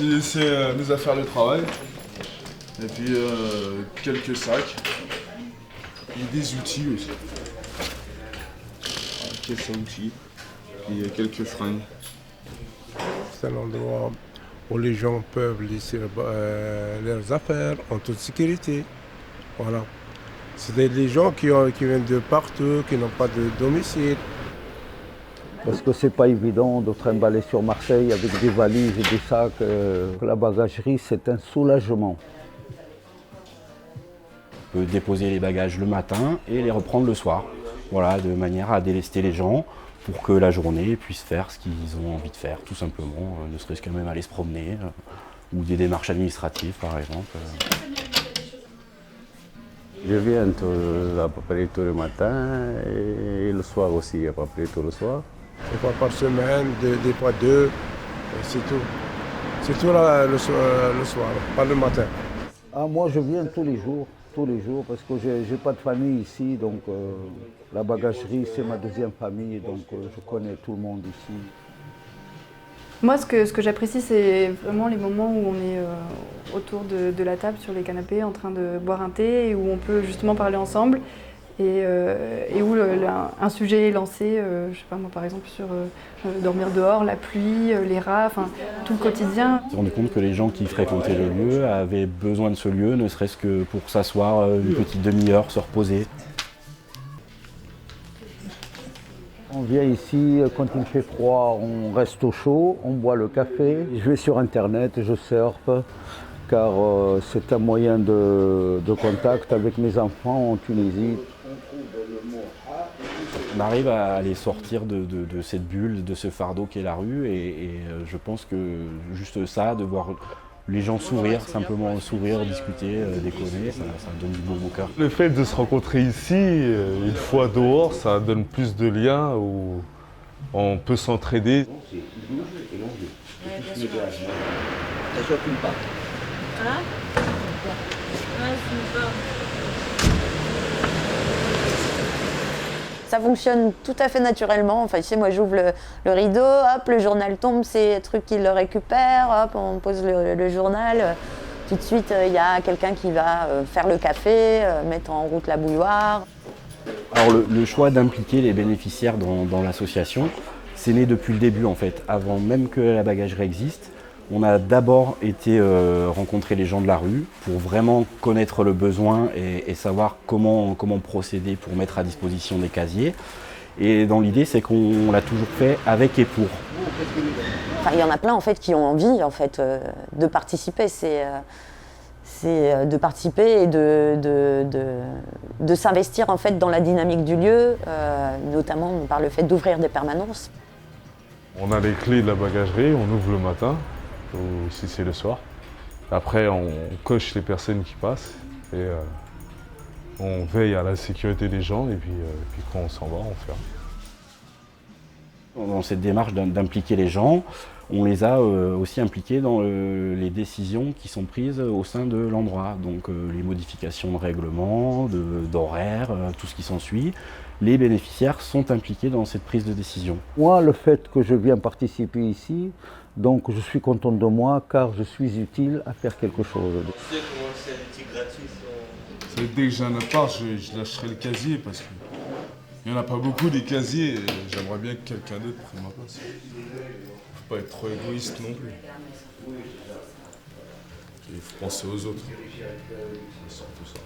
J'ai laissé mes affaires de travail, et puis quelques sacs, et des outils aussi. Voilà, caisse à outils, et quelques fringues. C'est un endroit où les gens peuvent laisser leurs affaires en toute sécurité. Voilà. C'est des gens qui viennent de partout, qui n'ont pas de domicile. Parce que c'est pas évident de trimballer sur Marseille avec des valises et des sacs. La bagagerie, c'est un soulagement. On peut déposer les bagages le matin et les reprendre le soir. Voilà, de manière à délester les gens pour que la journée puisse faire ce qu'ils ont envie de faire, tout simplement, ne serait-ce que même aller se promener, ou des démarches administratives par exemple. Je viens à peu près tous les matins et le soir aussi, à peu près tout le soir. Des fois par semaine, des fois deux, et c'est tout. C'est tout le soir, pas le matin. Ah, moi, je viens tous les jours, parce que j'ai pas de famille ici, donc la bagagerie, c'est ma deuxième famille, donc je connais tout le monde ici. Moi, ce que j'apprécie, c'est vraiment les moments où on est autour de la table, sur les canapés, en train de boire un thé, et où on peut justement parler ensemble, et où un sujet est lancé, je sais pas moi, par exemple, sur dormir dehors, la pluie, les rats, enfin, tout le quotidien. On s'est rendu compte que les gens qui fréquentaient le lieu avaient besoin de ce lieu, ne serait-ce que pour s'asseoir une petite demi-heure, se reposer. On vient ici, quand il fait froid, on reste au chaud, on boit le café. Je vais sur Internet, je surfe, car c'est un moyen de contact avec mes enfants en Tunisie. On arrive à les sortir de cette bulle, de ce fardeau qu'est la rue, et je pense que juste ça, de voir les gens sourire, simplement sourire, discuter, déconner, ça donne du baume au cœur. Le fait de se rencontrer ici, une fois dehors, ça donne plus de liens où on peut s'entraider. Ça fonctionne tout à fait naturellement. Enfin, ici, moi, j'ouvre le rideau, hop, le journal tombe, c'est un truc qu'il le récupère, hop, on pose le journal. Tout de suite, il y a quelqu'un qui va faire le café, mettre en route la bouilloire. Alors le choix d'impliquer les bénéficiaires dans l'association, c'est né depuis le début en fait. Avant même que la bagagerie existe, on a d'abord été rencontrer les gens de la rue pour vraiment connaître le besoin et savoir comment procéder pour mettre à disposition des casiers. Et dans l'idée, c'est qu'on l'a toujours fait avec et pour. Enfin, il y en a plein en fait qui ont envie en fait de participer. C'est de participer et de s'investir en fait dans la dynamique du lieu, notamment par le fait d'ouvrir des permanences. On a les clés de la bagagerie, on ouvre le matin, ou si c'est le soir. Après, on coche les personnes qui passent et on veille à la sécurité des gens et puis quand on s'en va, on ferme. Dans cette démarche d'impliquer les gens, on les a aussi impliqués dans les décisions qui sont prises au sein de l'endroit. Donc les modifications de règlement, d'horaires, tout ce qui s'ensuit. Les bénéficiaires sont impliqués dans cette prise de décision. Moi, le fait que je viens participer ici, donc je suis content de moi car je suis utile à faire quelque chose. C'est dès que j'ai un appart, je lâcherai le casier parce qu'il n'y en a pas beaucoup des casiers et j'aimerais bien que quelqu'un d'autre prenne ma place. Faut pas être trop égoïste non plus. Il faut penser aux autres. C'est surtout ça.